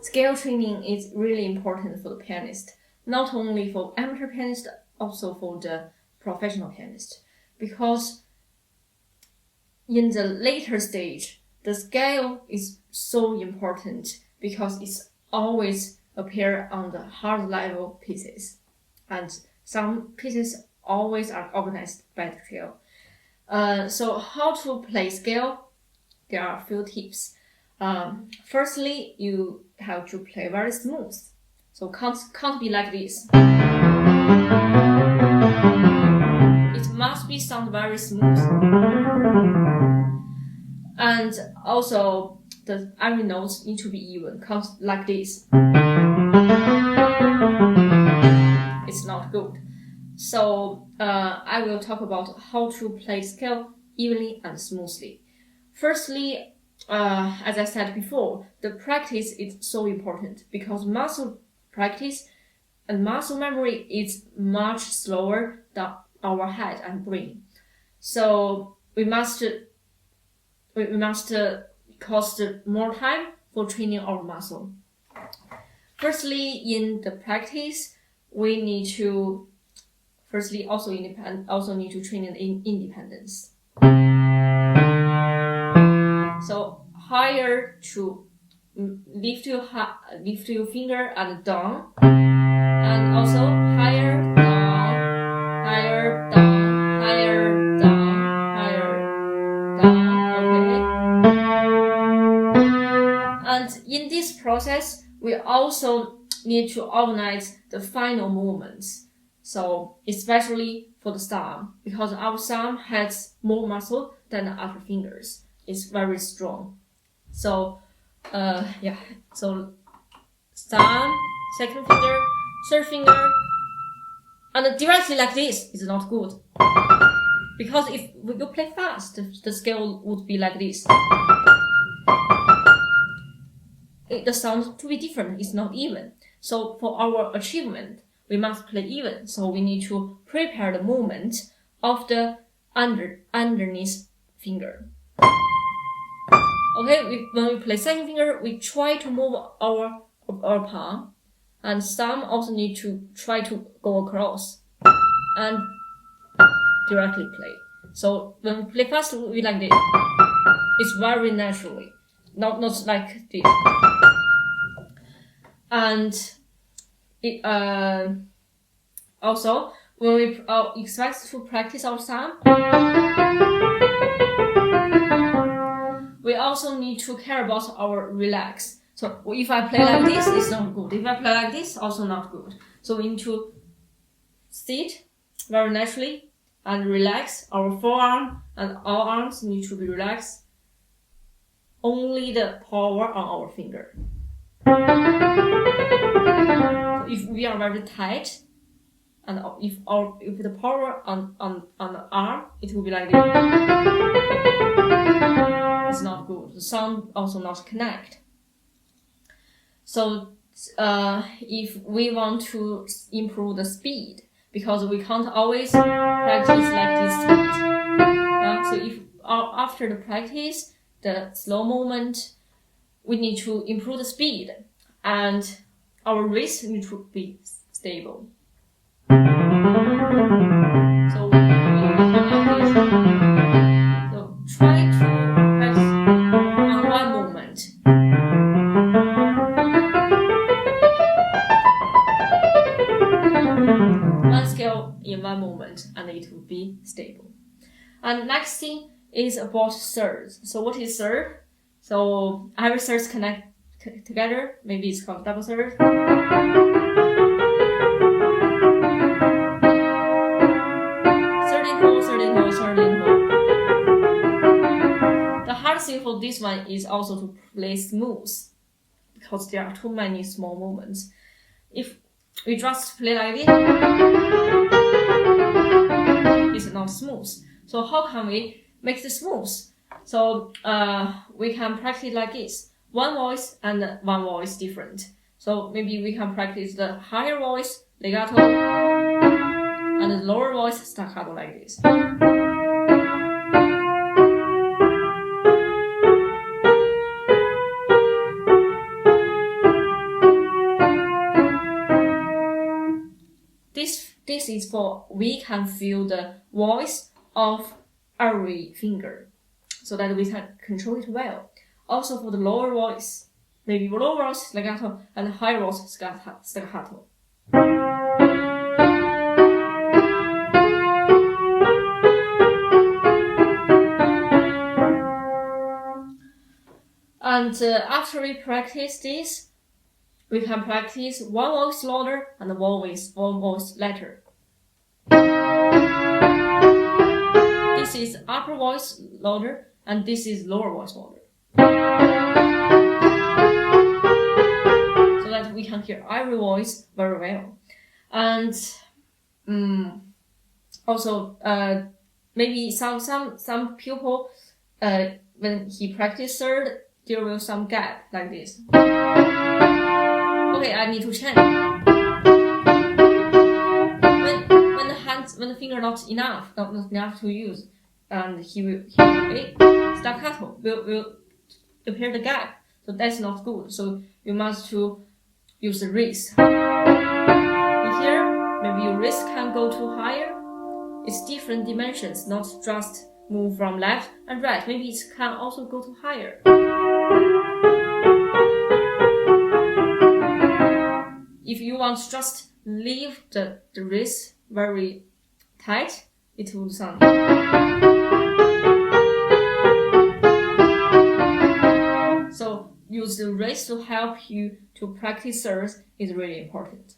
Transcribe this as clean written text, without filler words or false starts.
scale training is really important for the pianist, not only for amateur pianist, also for the professional pianist, because in the later stage, the scale is so important because it's always appear on the hard level pieces, and some pieces always are organized by the scale. So how to play scale? There are a few tips. Firstly, you have to play very smooth. So can't be like this. It must be sound very smooth. And also the every notes need to be even. Can't like this. It's not good. So I will talk about how to play scale evenly and smoothly. Firstly, as I said before, the practice is so important because muscle practice and muscle memory is much slower than our head and brain. So we must cost more time for training our muscle. Firstly, in the practice, we need to also need to train in independence. So higher to lift your finger and down, and also higher down, higher down, higher down, higher down. Okay. And in this process, we also need to organize the final movements. So especially for the thumb, because our thumb has more muscle than the other fingers. It's very strong. So so thumb, second finger, third finger, and directly like this is not good. Because if you play fast, the scale would be like this. The sound to be different is not even. So for our achievement, we must play even. So we need to prepare the movement of the underneath finger. Okay, when we play second finger, we try to move our palm, and thumb also need to try to go across and directly play. So when we play fast, we like this. It's very naturally, not like this. And it also when we expect to practice our thumb, we also need to care about our relax. So if I play like this, it's not good. If I play like this, also not good. So we need to sit very naturally and relax. Our forearm and our arms need to be relaxed. Only the power on our finger. So if we are very tight, and if the power on the arm, it will be like this. It's not good. The sound also not connect. So if we want to improve the speed, because we can't always practice like this speed. So if after the practice, the slow movement, we need to improve the speed, and our wrist need to be stable. So we like this. So try to practice on one movement. One scale in one moment, and it will be stable. And next thing is about thirds. So what is third? So every thirds connect together. Maybe it's called double third. The hard thing for this one is also to play smooth, because there are too many small movements. If we just play like this, it's not smooth. So how can we make it smooth? So we can practice like this. One voice and one voice different. So maybe we can practice the higher voice, legato, and the lower voice, staccato like this. this is for we can feel the voice of every finger, so that we can control it well. Also for the lower voice, maybe lower voice legato and higher voice staccato. And after we practice this, we can practice one voice louder and one voice lighter. This is upper voice louder and this is lower voice louder. So that we can hear every voice very well. And also maybe some people when he practice third, there will some gap like this. Okay, I need to change. When the finger not enough to use, and he will staccato will appear the gap. So that's not good. So you must to use the wrist. Here, maybe your wrist can go to higher. It's different dimensions, not just move from left and right. Maybe it can also go to higher. If you want to just leave the wrist very tight, it will sound. So use the wrist to help you to practice thirds is really important.